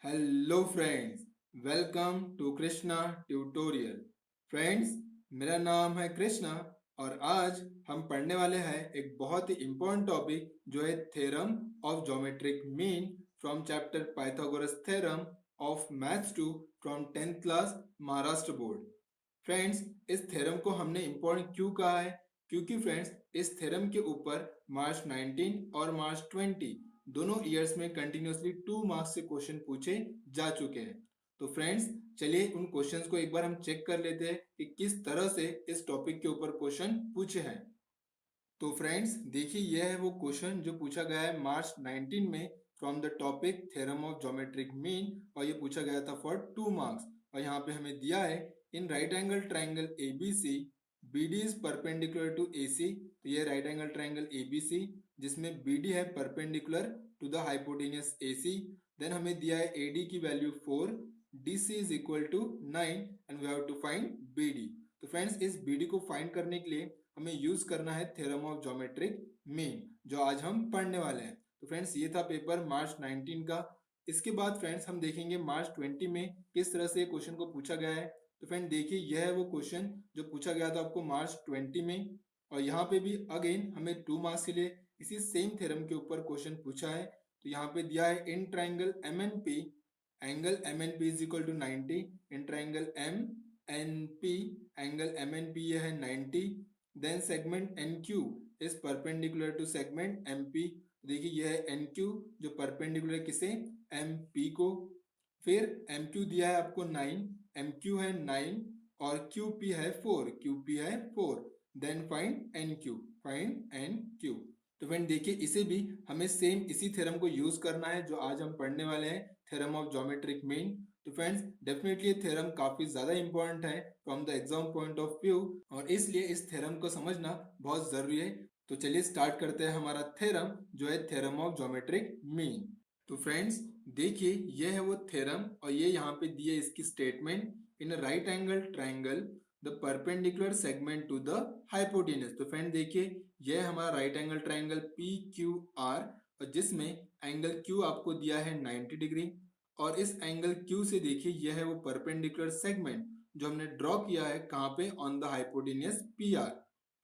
Hello friends, welcome to Krishna tutorial. Friends, मेरा नाम है कृष्णा और आज हम पढ़ने वाले हैं एक बहुत ही इम्पोर्टेंट टॉपिक जो है theorem of geometric mean from chapter Pythagoras theorem of maths 2 from 10th class Maharashtra board. Friends, इस थ्योरम को हमने इम्पोर्टेंट क्यों कहा है? क्योंकि फ्रेंड्स, इस थ्योरम के ऊपर मार्च 19 और मार्च 20 दोनों ईयर्स में कंटिन्यूसली 2 मार्क्स से क्वेश्चन पूछे जा चुके हैं। तो फ्रेंड्स, चलिए उन क्वेश्चंस को एक बार हम चेक कर लेते हैं कि किस तरह से इस टॉपिक के ऊपर क्वेश्चन पूछे हैं। तो फ्रेंड्स, देखिए यह है वो क्वेश्चन जो पूछा गया है मार्च 19 में from the topic theorem of geometric mean, और ये पूछा गया था फॉर 2 मार्क्स। और यहाँ पे हमें दिया है in right angle triangle ABC BD is perpendicular to AC। तो ये राइट एंगल ट्राइंगल ABC जिसमें BD है perpendicular to the hypotenuse AC। Then हमें दिया है AD की वैल्यू 4, DC is equal to 9 and we have to find BD। तो फ्रेंड्स, इस BD को फाइंड करने के लिए हमें यूज करना है थ्योरम ऑफ ज्योमेट्रिक मीन, जो आज हम पढ़ने वाले हैं। तो फ्रेंड्स, ये था पेपर मार्च 19 का। इसके बाद फ्रेंड्स हम देखेंगे मार्च 20 में किस तरह से क्वेश्चन को पूछा गया है। तो फ्रेंड देखिए, यह है वो क्वेश्चन जो पूछा गया था आपको मार्च 20 में, और यहाँ पे भी अगेन हमें 2 मार्क्स के लिए इसी सेम थ्योरम के ऊपर क्वेश्चन पूछा है। तो यहाँ पे दिया है in triangle MNP, angle MNP is equal to 90। In triangle MNP, angle MNP ये है 90। Then segment NQ is perpendicular to segment MP। देखिए यह है NQ जो परपेंडिकुलर किसे, MP को। फिर MQ दिया है आपको 9, MQ है 9 और QP है 4, QP है 4। Then find NQ, find NQ। तो फ्रेंड देखिए, इसे भी हमें सेम इसी थ्योरम को यूज करना है जो आज हम पढ़ने वाले हैं, थ्योरम ऑफ ज्योमेट्रिक मीन। तो फ्रेंड्स, डेफिनेटली ये थ्योरम काफी ज्यादा इंपॉर्टेंट है from the exam point of view, और इसलिए इस थ्योरम को समझना बहुत जरूरी है। तो चलिए स्टार्ट करते हैं हमारा थ्योरम जो है थ्योरम ऑफ ज्योमेट्रिक मीन। तो फ्रेंड्स देखिए, यह है वो थ्योरम और ये यहाँ पे दी है इसकी statement. In a right angle triangle the perpendicular segment to the hypotenuse. तो फ्रेंड देखिए, यह हमारा राइट एंगल ट्राइंगल PQR, और जिसमें एंगल Q आपको दिया है 90 डिग्री, और इस एंगल Q से देखिए यह है वो परपेंडिकुलर सेगमेंट जो हमने ड्रॉ किया है कहाँ पे, ऑन द हाइपोटेनियस PR।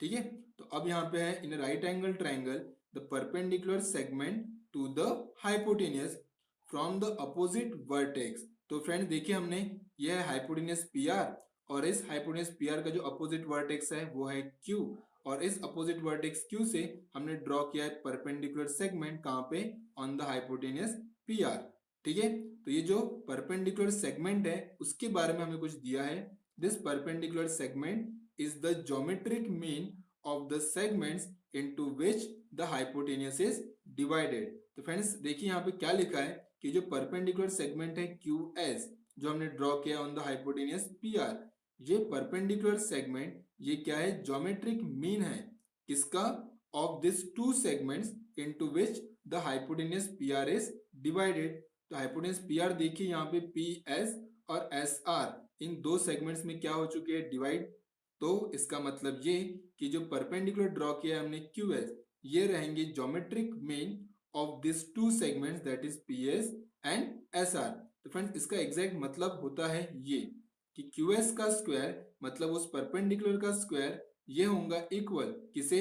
ठीक है, तो अब यहाँ पे है in right angle triangle the perpendicular segment to the hypotenuse from the opposite vertex. तो फ्रेंड देखिए, हमने यह है हाइपोटेनियस PR, और इस हाइपोटेनियस PR का जो अपोजिट वर्टेक्स है वो है Q, और इस अपोजिट वर्टेक्स Q से हमने ड्रॉ किया है परपेंडिकुलर सेगमेंट कहाँ पे, ऑन द हाइपोटेनियस PR। ठीक है, तो ये जो परपेंडिकुलर सेगमेंट है उसके बारे में हमें कुछ दिया है। This perpendicular segment is the geometric mean of the segments into which the hypotenuse is divided. तो फ्रेंड्स देखिए यहाँ पे क्या लिखा है कि जो परपेंडिकुलर सेगमेंट है QS जो हमने ड्रॉ किया ऑन द हाइपोटेनियस PR, ये परपेंडिकुलर सेगमेंट ये क्या है, ज्योमेट्रिक मीन है किसका, of this two segments into which the hypotenuse PR is divided. तो हाइपोटेनियस PR देखिए यहाँ पे PS और SR इन दो सेगमेंट्स में क्या हो चुके हैं, डिवाइड। तो इसका मतलब ये कि जो परपेंडिकुलर ड्रॉ किया है हमने QS, ये रहेंगे geometric mean of this two segments that is PS and SR। तो फ्रेंड्स इसका एग्जैक्ट मतलब होता है ये कि QS का स्क्वायर मतलब उस परपेंडिकुलर का स्क्वायर ये होगा इक्वल किसे,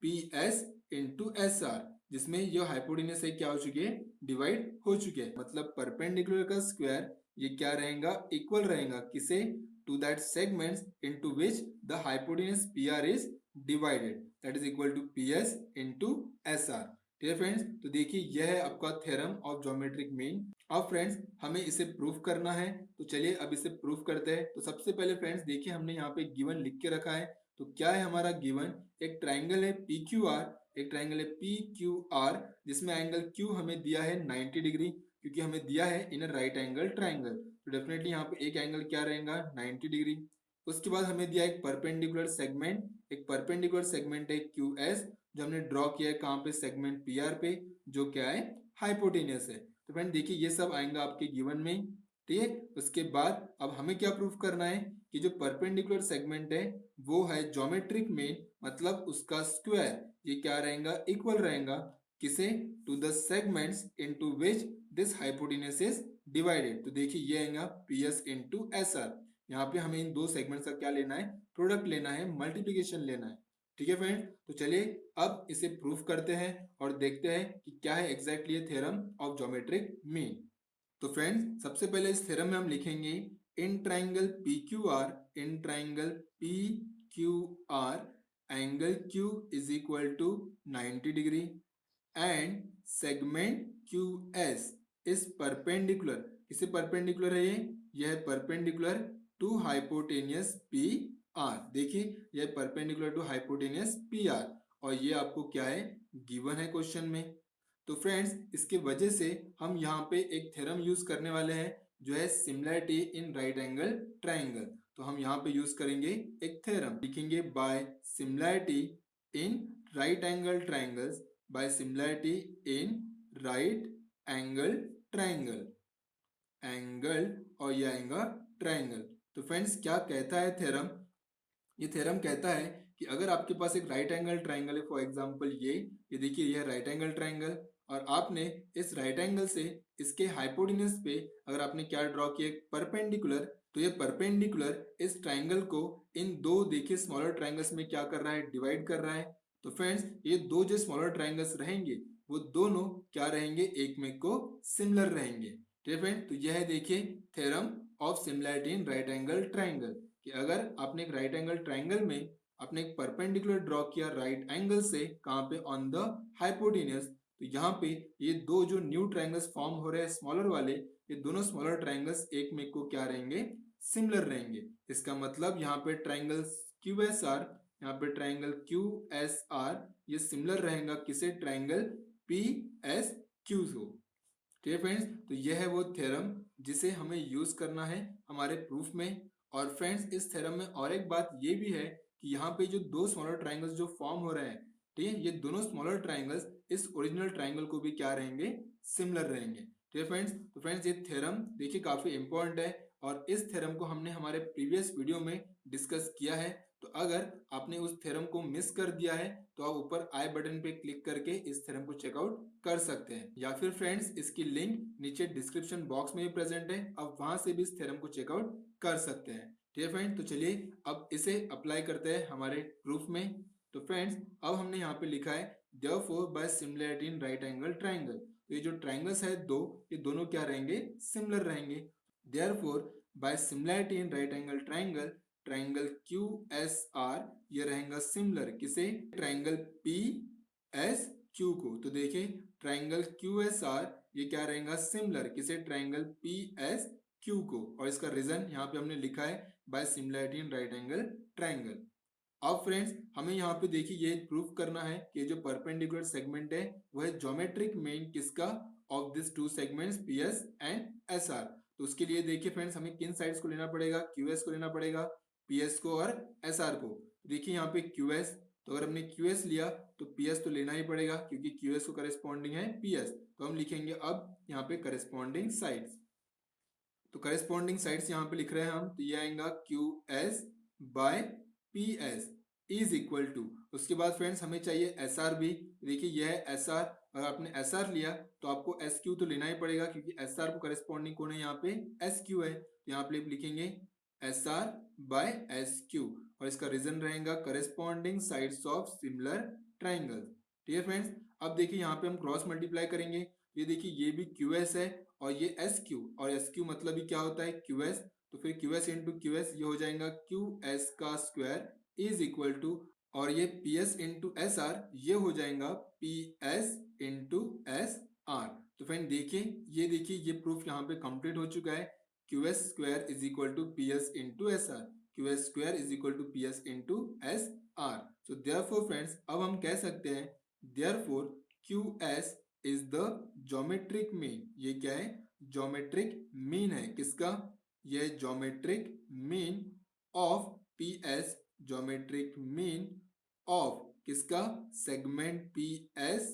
PS इंटू SR, जिसमें ये हाइपोटेन्यूज है क्या हो चुके हैं, डिवाइड हो चुके हैं। मतलब परपेंडिकुलर का स्क्वायर ये क्या रहेगा, इक्वल रहेगा किसे, to that segments into which the hypotenuse PR is divided, that is equal to PS into SR। ठीक है फ्रेंड्स, तो देखिए यह है आपका थ्योरम ऑफ ज्योमेट्रिक मीन। अब फ्रेंड्स हमें इसे प्रूफ करना है, तो चलिए अब इसे प्रूफ करते हैं। तो सबसे पहले फ्रेंड्स देखिए, हमने यहाँ पे गिवन लिख के रखा है। तो क्या है हमारा गिवन, एक ट्राइंगल है PQR, एक ट्राइंगल है PQR जिसमें एंगल Q हमें दिया है 90 डिग्री, क्योंकि हमें दिया है इन राइट एंगल ट्राइंगल। तो डेफिनेटली यहाँ पे एक एंगल क्या रहेगा, 90 डिग्री। उसके बाद हमें दिया एक परपेंडिकुलर सेगमेंट, एक परपेंडिकुलर सेगमेंट है QS जो हमने ड्रॉ किया है कहाँ पे, सेगमेंट PR पे, जो क्या है, हाइपोटेनियस है। तो फ्रेंड देखिए ये सब आएगा आपके गिवन में। ठीक है, उसके बाद अब हमें क्या प्रूफ करना है कि जो परपेंडिकुलर सेगमेंट है वो है ज्योमेट्रिक मीन, मतलब उसका स्क्वायर ये क्या रहेगा, इक्वल रहेगा किसे, to the segments into which this hypotenuse is divided. तो देखिए ये आएगा P S into S R. यहाँ पे हमें इन दो सेगमेंट्स का क्या लेना है, प्रोडक्ट लेना है, मल्टीप्लीकेशन लेना है। ठीक है फ्रेंड, तो चलिए अब इसे प्रूफ करते हैं और देखते हैं कि क्या है एग्जैक्टली ये थ्योरम ऑफ ज्योमेट्रिक मीन। तो फ्रेंड्स सबसे पहले इस थ्योरम में हम लिखेंगे in triangle P Q R, in triangle P Q R angle Q is equal to 90 degree and segment QS is perpendicular. किसे परपेंडिकुलर है ये है परपेंडिकुलर टू हाइपोटेनियस PR। देखिए यह परपेंडिकुलर टू हाइपोटेनियस PR और ये आपको क्या है, गिवन है क्वेश्चन में। तो फ्रेंड्स इसके वजह से हम यहाँ पे एक थ्योरम यूज करने वाले हैं जो है similarity in right angle triangle. तो हम यहाँ पे यूज करेंगे एक थ्योरम, लिखेंगे by similarity in right angle triangles, by similarity in right angle triangle, angle और ये आएगा ट्राइंगल। तो फ्रेंड्स क्या कहता है थ्योरम, ये थ्योरम कहता है कि अगर आपके पास एक राइट एंगल ट्राइंगल है, फॉर एग्जांपल ये देखिए ये राइट एंगल ट्राइंगल, और आपने इस राइट एंगल से इसके हाइपोटेन्यूज पे अगर आपने क्या ड्रॉ किया परपेंडिकुलर, तो ये परपेंडिकुलर इस ट्राइंगल को इन दो देखिए स्मॉलर ट्राइंगल्स में क्या कर रहा है, डिवाइड कर रहा है। तो फ्रेंड्स ये दो जो स्मॉलर ट्राइंगल्स रहेंगे वो दोनों क्या रहेंगे, एक में को सिमिलर रहेंगे। ठीक है फ्रेंड, तो यह है देखिए theorem of similarity in right angle triangle, कि अगर आपने एक राइट एंगल ट्राइंगल में आपने एक परपेंडिकुलर ड्रॉ किया राइट एंगल से, कहां पे, ऑन द हाइपोटेन्यूज, तो यहाँ पे ये दो जो न्यू ट्राइंगल्स फॉर्म हो रहे हैं स्मॉलर वाले, ये दोनों स्मॉलर ट्राइंगल्स एक में को क्या रहेंगे, सिमिलर रहेंगे। इसका मतलब यहाँ पे ट्राइंगल QSR, यहाँ पे ट्राइंगल QSR ये सिमिलर रहेगा किसे, ट्राइंगल PSQ को। ठीक है फ्रेंड्स, तो यह है वो थ्योरम जिसे हमें यूज करना है हमारे प्रूफ में। और फ्रेंड्स इस थ्योरम में और एक बात ये भी है कि यहाँ पे जो दो स्मॉलर ट्राइंगल्स जो फॉर्म हो रहे हैं, ठीक है, ये दोनों स्मॉलर ट्राइंगल्स इस ओरिजिनल ट्राइंगल को भी क्या रहेंगे, सिमिलर रहेंगे। ठीक है फ्रेंड्स, तो फ्रेंड्स ये थ्योरम देखिए काफी इंपॉर्टेंट है और इस थ्योरम को हमने हमारे प्रीवियस वीडियो में डिस्कस किया है। तो अगर आपने उस थ्योरम को मिस कर दिया है तो आप ऊपर आई बटन पे क्लिक करके इस थ्योरम को चेकआउट कर सकते हैं, या फिर फ्रेंड्स इसकी लिंक नीचे डिस्क्रिप्शन बॉक्स में भी प्रेजेंट है, आप वहां से भी इस थ्योरम को चेकआउट कर सकते हैं। ठीक है फ्रेंड्स, तो चलिए अब इसे अप्लाई करते हैं हमारे प्रूफ में। तो फ्रेंड्स अब हमने यहाँ पे लिखा है therefore by similarity in right angle triangle, तो ये जो ट्राइंगल्स है दो, ये दोनों क्या रहेंगे, सिमिलर रहेंगे। Therefore by similarity in right angle triangle, triangle QSR ये रहेगा सिमिलर किसे, ट्राइंगल PSQ को। तो देखिए ट्राइंगल QSR ये क्या रहेगा, सिमिलर किसे, ट्राइंगल PSQ को। और इसका रीजन यहाँ पे हमने लिखा है by similarity in right angle triangle. अब फ्रेंड्स हमें यहाँ पे देखिए ये प्रूफ करना है कि जो परपेंडिकुलर सेगमेंट है वो है ज्योमेट्रिक मीन किसका, of this two segments PS and SR। तो उसके लिए देखिए फ्रेंड्स हमें किन साइड्स को लेना पड़ेगा, QS को लेना पड़ेगा, PS को और SR को। देखिए यहाँ पे QS, तो अगर हमने QS लिया तो PS तो लेना ही पड़ेगा क्योंकि QS को करस्पॉन्डिंग है PS। तो हम लिखेंगे अब यहाँ पे करस्पॉन्डिंग साइड्स। तो करस्पॉन्डिंग साइड्स यहाँ पे लिख रहे हैं हम, तो ये आएगा QS by PS is equal to, उसके बाद फ्रेंड्स हमें चाहिए SR भी। देखिए यह है SR, अगर आपने SR लिया तो आपको SQ तो लेना ही पड़ेगा क्योंकि SR को करस्पॉन्डिंग कौन है, यहाँ पे SQ है। तो यहाँ पे लिखेंगे SR बाय SQ और इसका रीजन रहेगा corresponding sides of similar triangle. ठीक है फ्रेंड्स, अब देखिए यहाँ पे हम क्रॉस मल्टीप्लाई करेंगे, ये देखिए ये भी QS है और ये SQ, और SQ मतलब ही क्या होता है, QS। तो फिर QS इंटू QS ये हो जाएगा QS का स्क्वायर इज इक्वल टू, और ये PS इंटू SR ये हो जाएगा PS इंटू SR। तो फ्रेंड देखिए ये प्रूफ यहाँ पे कंप्लीट हो चुका है, QS square is equal to PS into SR, QS square is equal to PS into SR। So therefore friends अब हम कह सकते हैं therefore QS is the geometric mean, ये क्या है, ज्योमेट्रिक मीन है किसका, ये geometric mean of PS, geometric mean of किसका, segment PS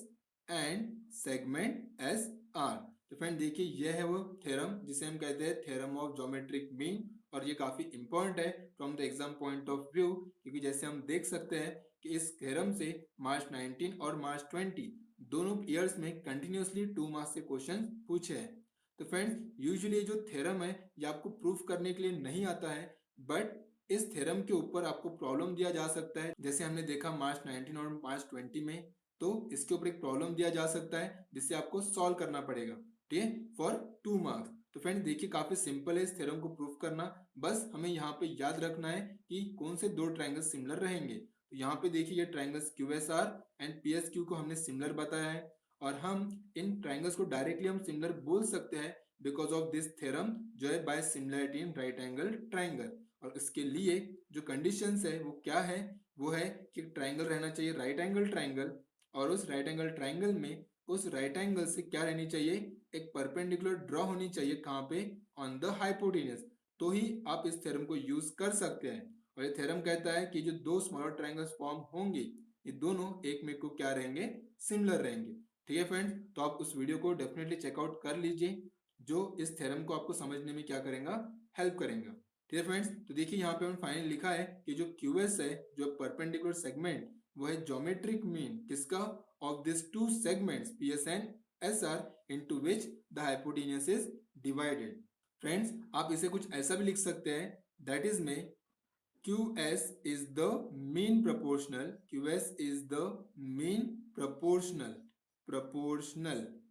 and segment SR। तो फ्रेंड देखिए यह है वो थ्योरम जिसे हम कहते हैं थ्योरम ऑफ ज्योमेट्रिक मीन, और ये काफी इंपॉर्टेंट है from the exam point of view, क्योंकि जैसे हम देख सकते हैं कि इस थ्योरम से मार्च 19 और मार्च 20 दोनों ईयर्स में कंटिन्यूसली 2 मार्क्स के क्वेश्चन पूछे हैं। तो फ्रेंड्स यूजुअली जो थ्योरम है ये आपको प्रूफ करने के लिए नहीं आता है, बट इस थ्योरम के ऊपर आपको प्रॉब्लम दिया जा सकता है। जैसे हमने देखा मार्च 19 और मार्च 20 में, तो इसके ऊपर एक प्रॉब्लम दिया जा सकता है जिससे आपको सॉल्व करना पड़ेगा, ठीक है, फॉर 2 मार्क्स। तो फ्रेंड देखिए काफी सिंपल है इस थ्योरम को प्रूफ करना, बस हमें यहाँ पे याद रखना है कि कौन से दो ट्रायंगल सिमिलर रहेंगे। तो यहाँ पे देखिए ये ट्रायंगल्स QSR एंड PSQ को हमने सिमिलर बताया है, और हम इन ट्रायंगल्स को डायरेक्टली हम सिमिलर बोल सकते हैं बिकॉज ऑफ दिस थ्योरम जो है by similarity in right angle triangle. और इसके लिए जो कंडीशंस है वो क्या है, वो है कि ट्रायंगल रहना चाहिए राइट एंगल ट्रायंगल, और उस राइट एंगल ट्रायंगल में उस राइट एंगल से क्या रहनी चाहिए, एक परपेंडिकुलर ड्रॉ होनी चाहिए, कहाँ पे, ऑन द हाइपोटेन्यूज। तो ही आप इस थ्योरम को यूज कर सकते हैं। और ये थ्योरम कहता है कि जो दो स्मॉलर ट्रायंगल्स फॉर्म होंगे ये दोनों एक में को क्या रहेंगे, सिमिलर रहेंगे। ठीक है फ्रेंड्स, तो आप उस वीडियो को डेफिनेटली चेकआउट कर लीजिए जो इस थ्योरम को आपको समझने में क्या करेगा, हेल्प करेगा। ठीक है फ्रेंड्स, तो देखिए यहाँ पे हमने फाइनली लिखा है कि जो QS है जो परपेंडिकुलर सेगमेंट वो है ज्योमेट्रिक मीन किसका, of this two segments PS and SR into which the hypotenuse is divided. Friends आप इसे कुछ ऐसा भी लिख सकते हैं, दैट इज में QS is the mean proportional, QS is the mean proportional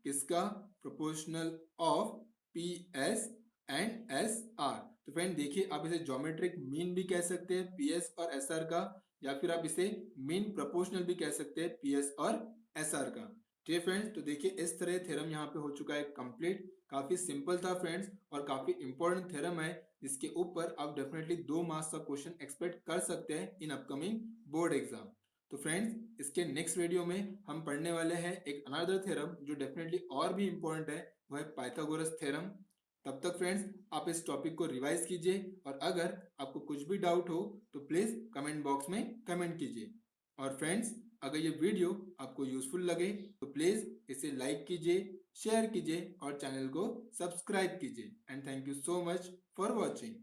किसका, proportional of PS and SR। तो फ्रेंड देखिए आप इसे ज्योमेट्रिक मीन भी कह सकते हैं PS और SR का, या फिर आप इसे मीन प्रोपोर्शनल भी कह सकते हैं PS और SR का। ठीक है फ्रेंड्स, तो देखिए इस तरह थ्योरम यहाँ पे हो चुका है कंप्लीट। काफी सिंपल था फ्रेंड्स और काफी इंपॉर्टेंट थ्योरम है, जिसके ऊपर आप डेफिनेटली 2 मार्क्स का क्वेश्चन एक्सपेक्ट कर सकते हैं इन अपकमिंग बोर्ड एग्जाम। तो फ्रेंड्स इसके नेक्स्ट वीडियो में हम पढ़ने वाले हैं एक अनदर थ्योरम जो डेफिनेटली और भी इंपॉर्टेंट है, वो है पाइथागोरस थ्योरम। तब तक फ्रेंड्स आप इस टॉपिक को रिवाइज कीजिए, और अगर आपको कुछ भी डाउट हो तो प्लीज कमेंट बॉक्स में कमेंट कीजिए। और फ्रेंड्स अगर ये वीडियो आपको यूजफुल लगे तो प्लीज इसे लाइक कीजिए, शेयर कीजिए और चैनल को सब्सक्राइब कीजिए। And thank you so much for watching.